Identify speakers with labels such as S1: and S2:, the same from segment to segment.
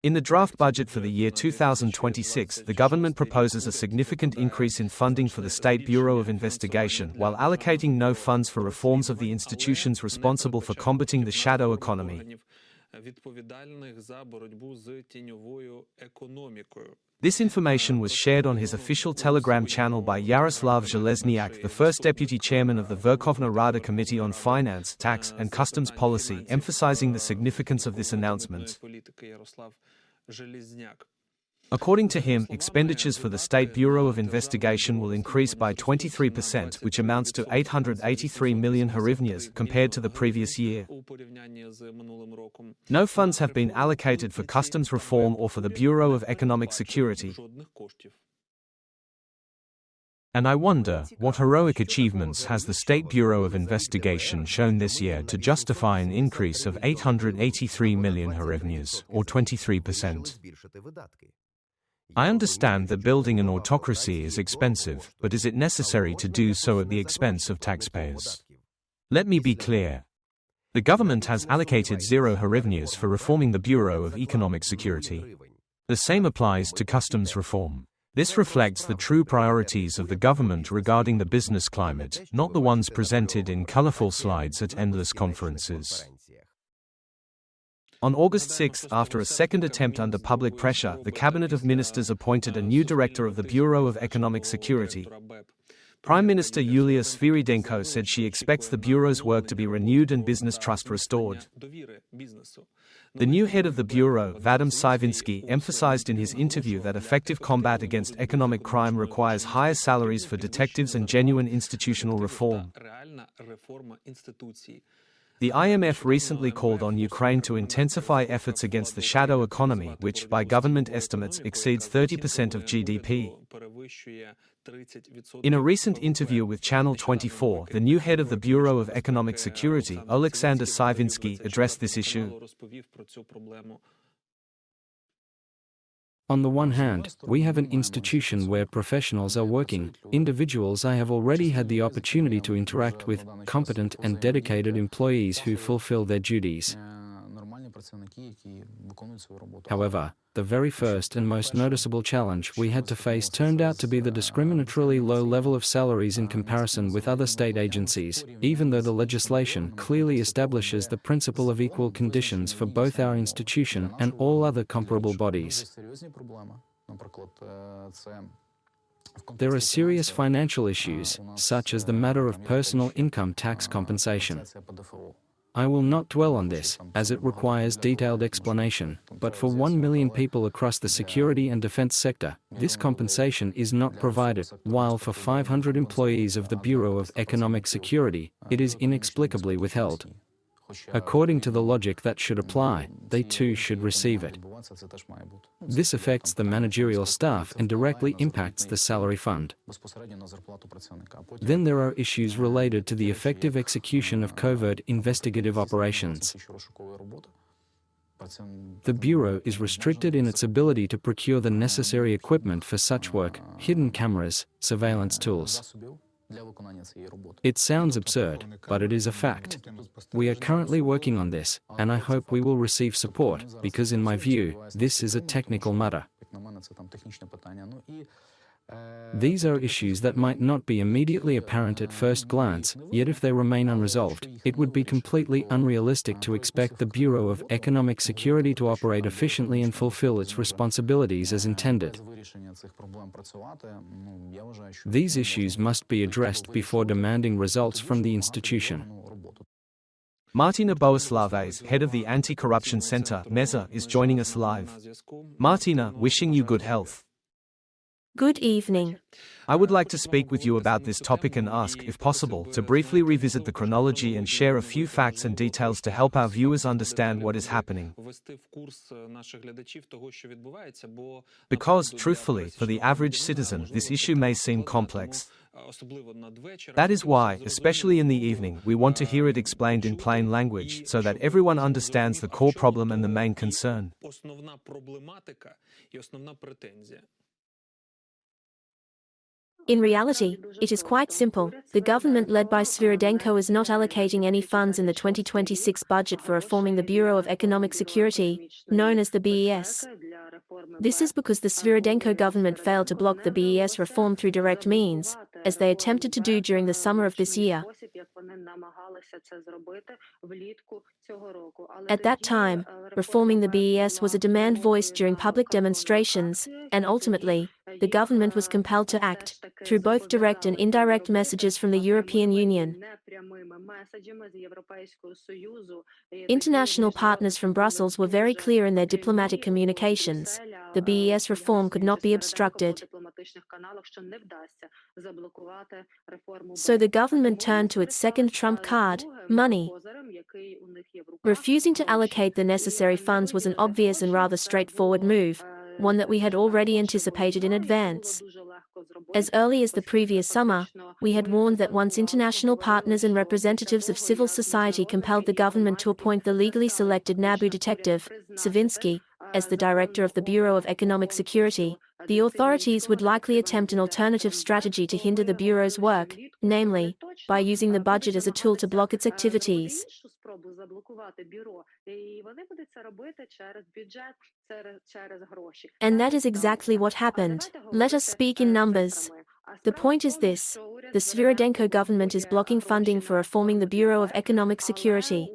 S1: In the draft budget for the year 2026, the government proposes a significant increase in funding for the State Bureau of Investigation while allocating no funds for reforms of the institutions responsible for combating the shadow economy. This information was shared on his official Telegram channel by Yaroslav Zhelezniak, the first deputy chairman of the Verkhovna Rada Committee on Finance, Tax, and Customs Policy, emphasizing the significance of this announcement. According to him, expenditures for the State Bureau of Investigation will increase by 23%, which amounts to 883 million hryvnias, compared to the previous year. No funds have been allocated for customs reform or for the Bureau of Economic Security.
S2: And I wonder, what heroic achievements has the State Bureau of Investigation shown this year to justify an increase of 883 million hryvnias, or 23%? I understand that building an autocracy is expensive, but is it necessary to do so at the expense of taxpayers? Let me be clear. The government has allocated 0 hryvnias for reforming the Bureau of Economic Security. The same applies to customs reform. This reflects the true priorities of the government regarding the business climate, not the ones presented in colorful slides at endless conferences.
S1: On August 6, after a second attempt under public pressure, the Cabinet of Ministers appointed a new director of the Bureau of Economic Security. Prime Minister Yulia Sviridenko said she expects the Bureau's work to be renewed and business trust restored. The new head of the Bureau, Vadim Sivinsky, emphasized in his interview that effective combat against economic crime requires higher salaries for detectives and genuine institutional reform. The IMF recently called on Ukraine to intensify efforts against the shadow economy, which, by government estimates, exceeds 30% of GDP. In a recent interview with Channel 24, the new head of the Bureau of Economic Security, Alexander Sivinsky, addressed this issue.
S3: On the one hand, we have an institution where professionals are working, individuals I have already had the opportunity to interact with, competent and dedicated employees who fulfill their duties. However, the very first and most noticeable challenge we had to face turned out to be the discriminatorily low level of salaries in comparison with other state agencies, even though the legislation clearly establishes the principle of equal conditions for both our institution and all other comparable bodies. There are serious financial issues, such as the matter of personal income tax compensation. I will not dwell on this, as it requires detailed explanation, but for 1 million people across the security and defense sector, this compensation is not provided, while for 500 employees of the Bureau of Economic Security, it is inexplicably withheld. According to the logic that should apply, they too should receive it. This affects the managerial staff and directly impacts the salary fund. Then there are issues related to the effective execution of covert investigative operations. The Bureau is restricted in its ability to procure the necessary equipment for such work: hidden cameras, surveillance tools. It sounds absurd, but it is a fact. We are currently working on this, and I hope we will receive support, because in my view, this is a technical matter. These are issues that might not be immediately apparent at first glance, yet if they remain unresolved, it would be completely unrealistic to expect the Bureau of Economic Security to operate efficiently and fulfill its responsibilities as intended. These issues must be addressed before demanding results from the institution.
S1: Martyna Bohuslavets, head of the Anti-Corruption Center, MESA, is joining us live. Martyna, wishing you good health.
S4: Good evening.
S1: I would like to speak with you about this topic and ask, if possible, to briefly revisit the chronology and share a few facts and details to help our viewers understand what is happening. Because, truthfully, for the average citizen, this issue may seem complex. That is why, especially in the evening, we want to hear it explained in plain language, so that everyone understands the core problem and the main concern.
S4: In reality, it is quite simple. The government led by Svirodenko is not allocating any funds in the 2026 budget for reforming the Bureau of Economic Security, known as the BES. This is because the Svirodenko government failed to block the BES reform through direct means, as they attempted to do during the summer of this year. At that time, reforming the BES was a demand voiced during public demonstrations, and ultimately, the government was compelled to act, through both direct and indirect messages from the European Union. International partners from Brussels were very clear in their diplomatic communications. The BES reform could not be obstructed. So the government turned to its second trump card, money. Refusing to allocate the necessary funds was an obvious and rather straightforward move, one that we had already anticipated in advance. As early as the previous summer, we had warned that once international partners and representatives of civil society compelled the government to appoint the legally selected NABU detective, Savinsky, as the director of the Bureau of Economic Security, the authorities would likely attempt an alternative strategy to hinder the Bureau's work, namely, by using the budget as a tool to block its activities. And that is exactly what happened. Let us speak in numbers. The point is this: the Svirodenko government is blocking funding for reforming the Bureau of Economic Security.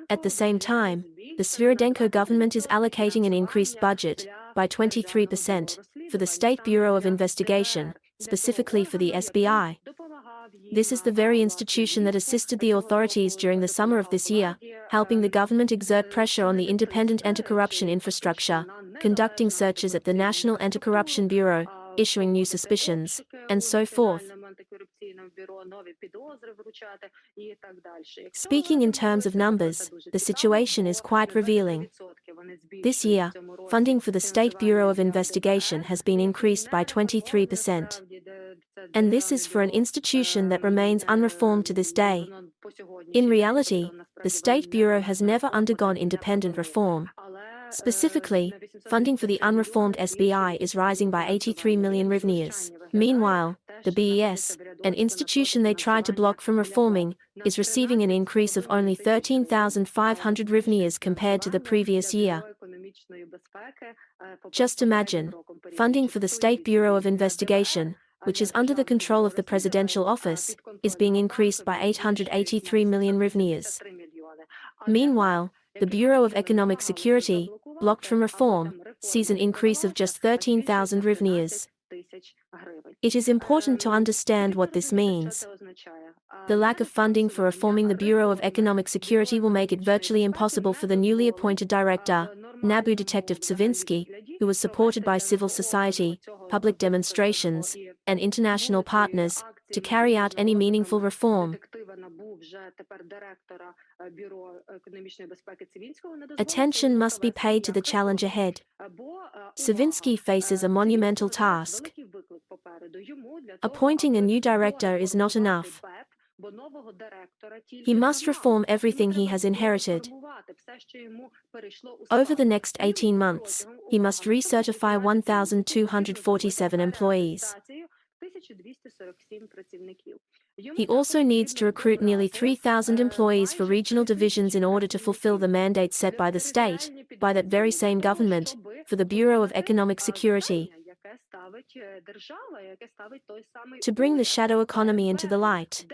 S4: At the same time, the Svirodenko government is allocating an increased budget, by 23%, for the State Bureau of Investigation, specifically for the SBI. This is the very institution that assisted the authorities during the summer of this year, helping the government exert pressure on the independent anti-corruption infrastructure, conducting searches at the National Anti-Corruption Bureau, issuing new suspicions, and so forth. Speaking in terms of numbers, the situation is quite revealing. This year, funding for the State Bureau of Investigation has been increased by 23%. And this is for an institution that remains unreformed to this day. In reality, the State Bureau has never undergone independent reform. Specifically, funding for the unreformed SBI is rising by 83 million hryvnias. Meanwhile, the BES, an institution they tried to block from reforming, is receiving an increase of only 13,500 hryvnias compared to the previous year. Just imagine, funding for the State Bureau of Investigation, which is under the control of the Presidential Office, is being increased by 883 million hryvnias. Meanwhile, the Bureau of Economic Security, blocked from reform, sees an increase of just 13,000 hryvnias. It is important to understand what this means. The lack of funding for reforming the Bureau of Economic Security will make it virtually impossible for the newly appointed director, NABU detective Savinsky, who was supported by civil society, public demonstrations, and international partners, to carry out any meaningful reform. Attention must be paid to the challenge ahead. Savinsky faces a monumental task. Appointing a new director is not enough. He must reform everything he has inherited. Over the next 18 months, he must recertify 1,247 employees. He also needs to recruit nearly 3,000 employees for regional divisions in order to fulfill the mandate set by the state, by that very same government, for the Bureau of Economic Security. To bring the shadow economy into the light.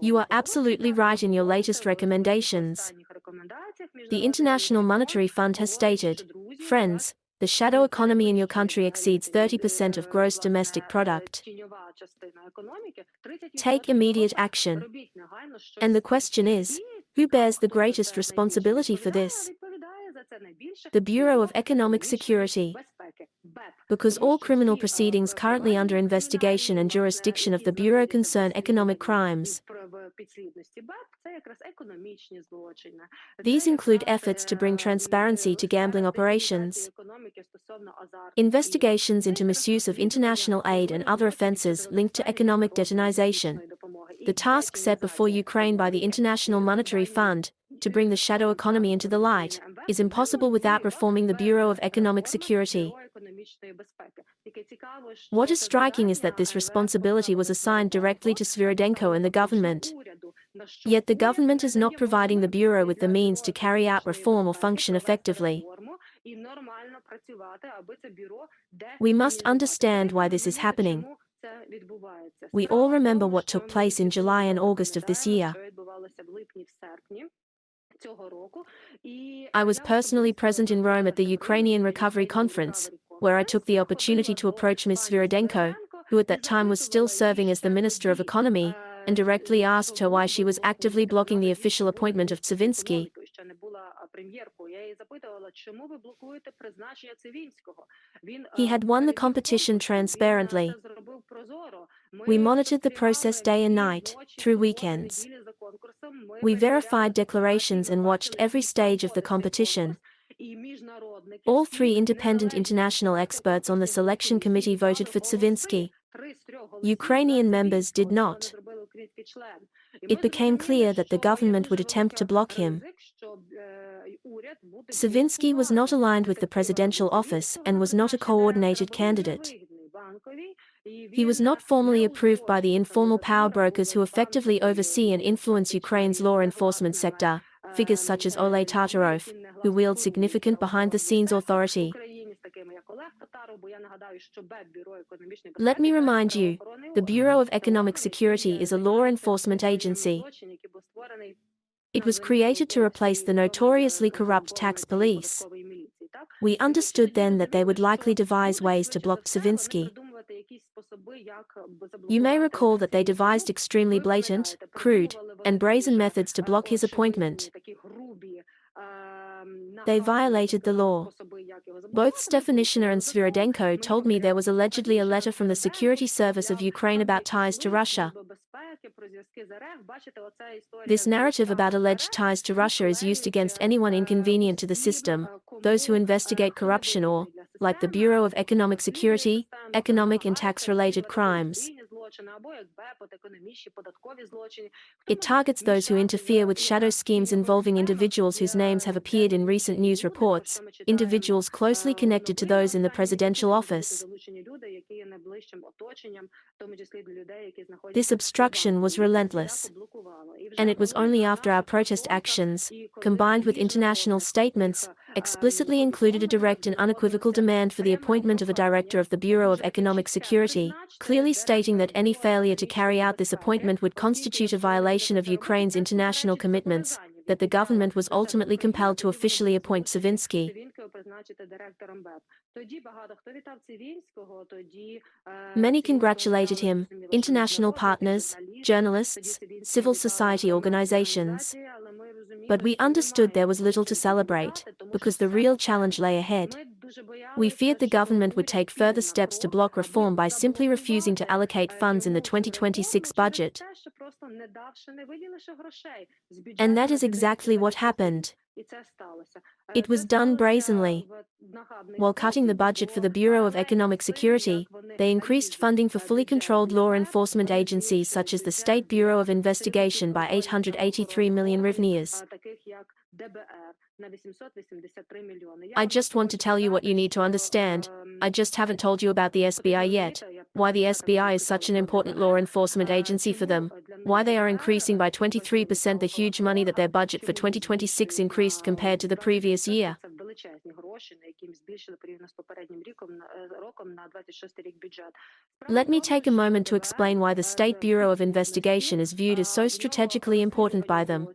S4: You are absolutely right in your latest recommendations. The International Monetary Fund has stated, friends, the shadow economy in your country exceeds 30% of gross domestic product. Take immediate action. And the question is, who bears the greatest responsibility for this? The Bureau of Economic Security. Because all criminal proceedings currently under investigation and jurisdiction of the Bureau concern economic crimes. These include efforts to bring transparency to gambling operations, investigations into misuse of international aid and other offenses linked to economic detonization. The task set before Ukraine by the International Monetary Fund, to bring the shadow economy into the light, is impossible without reforming the Bureau of Economic Security. What is striking is that this responsibility was assigned directly to Sviridенko and the government. Yet the government is not providing the Bureau with the means to carry out reform or function effectively. We must understand why this is happening. We all remember what took place in July and August of this year. I was personally present in Rome at the Ukrainian Recovery Conference, where I took the opportunity to approach Ms. Sviridенko, who at that time was still serving as the Minister of Economy, and directly asked her why she was actively blocking the official appointment of Tsivinsky. He had won the competition transparently. We monitored the process day and night, through weekends. We verified declarations and watched every stage of the competition. All three independent international experts on the selection committee voted for Tsivinsky. Ukrainian members did not. It became clear that the government would attempt to block him. Tsivinsky was not aligned with the presidential office and was not a coordinated candidate. He was not formally approved by the informal power brokers who effectively oversee and influence Ukraine's law enforcement sector, figures such as Oleh Tatarov, who wield significant behind-the-scenes authority. Let me remind you, the Bureau of Economic Security is a law enforcement agency. It was created to replace the notoriously corrupt tax police. We understood then that they would likely devise ways to block Tsivinsky. You may recall that they devised extremely blatant, crude, and brazen methods to block his appointment. They violated the law. Both Stefanishina and Sviridенko told me there was allegedly a letter from the Security Service of Ukraine about ties to Russia. This narrative about alleged ties to Russia is used against anyone inconvenient to the system, those who investigate corruption or, like the Bureau of Economic Security, economic and tax-related crimes. It targets those who interfere with shadow schemes involving individuals whose names have appeared in recent news reports, individuals closely connected to those in the presidential office. This obstruction was relentless. And it was only after our protest actions, combined with international statements, explicitly included a direct and unequivocal demand for the appointment of a director of the Bureau of Economic Security, clearly stating that any failure to carry out this appointment would constitute a violation of Ukraine's international commitments, that the government was ultimately compelled to officially appoint Tsivinsky. Many congratulated him, international partners, journalists, civil society organizations. But we understood there was little to celebrate, because the real challenge lay ahead. We feared the government would take further steps to block reform by simply refusing to allocate funds in the 2026 budget. And that is exactly what happened. It was done brazenly. While cutting the budget for the Bureau of Economic Security, they increased funding for fully controlled law enforcement agencies such as the State Bureau of Investigation by 883 million hryvnias. I just want to tell you what you need to understand. I just haven't told you about the SBI yet. Why the SBI is such an important law enforcement agency for them. Why they are increasing by 23% the huge money that their budget for 2026 increased compared to the previous year. Let me take a moment to explain why the State Bureau of Investigation is viewed as so strategically important by them.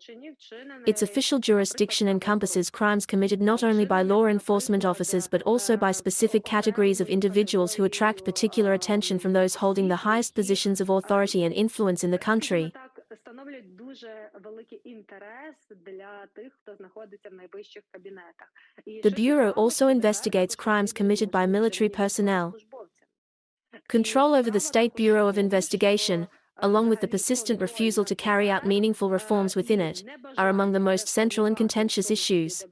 S4: Its official jurisdiction encompasses crimes committed not only by law enforcement officers but also by specific categories of individuals who attract particular attention from those holding the highest positions of authority and influence in the country. The Bureau also investigates crimes committed by military personnel. Control over the State Bureau of Investigation, along with the persistent refusal to carry out meaningful reforms within it, are among the most central and contentious issues.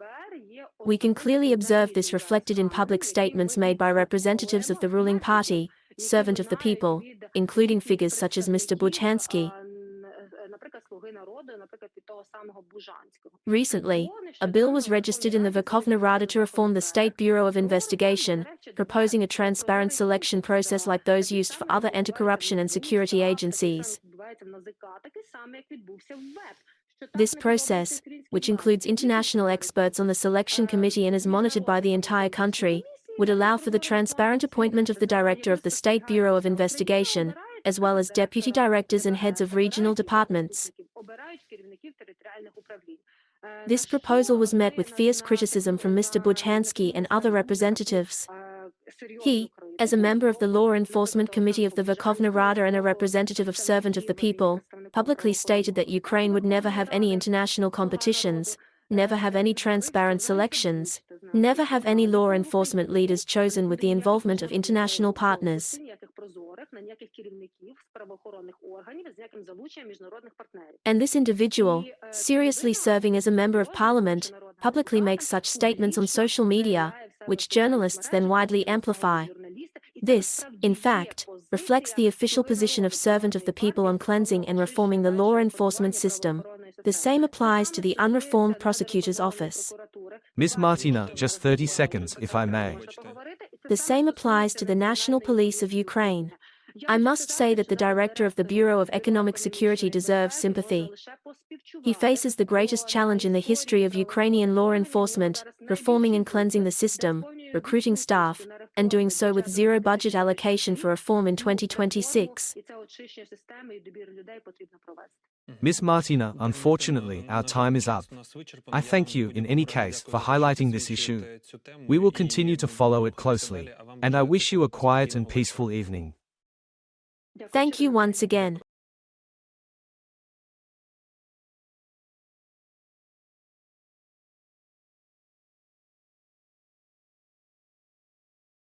S4: We can clearly observe this reflected in public statements made by representatives of the ruling party, servant of the people, including figures such as Mr. Bujhansky. Recently, a bill was registered in the Verkhovna Rada to reform the State Bureau of Investigation, proposing a transparent selection process like those used for other anti-corruption and security agencies. This process, which includes international experts on the selection committee and is monitored by the entire country, would allow for the transparent appointment of the director of the State Bureau of Investigation, as well as deputy directors and heads of regional departments. This proposal was met with fierce criticism from Mr. Budhansky and other representatives. He, as a member of the Law Enforcement Committee of the Verkhovna Rada and a representative of Servant of the People, publicly stated that Ukraine would never have any international competitions, never have any transparent selections, never have any law enforcement leaders chosen with the involvement of international partners. And this individual, seriously serving as a member of parliament, publicly makes such statements on social media, which journalists then widely amplify. This, in fact, reflects the official position of Servant of the People on cleansing and reforming the law enforcement system. The same applies to the unreformed prosecutor's office.
S1: Ms. Martyna, just 30 seconds, if I may.
S4: The same applies to the National Police of Ukraine. I must say that the director of the Bureau of Economic Security deserves sympathy. He faces the greatest challenge in the history of Ukrainian law enforcement, reforming and cleansing the system, recruiting staff, and doing so with zero budget allocation for reform in 2026.
S1: Ms. Martyna, unfortunately, our time is up. I thank you, in any case, for highlighting this issue. We will continue to follow it closely, and I wish you a quiet and peaceful evening.
S4: Thank you once again.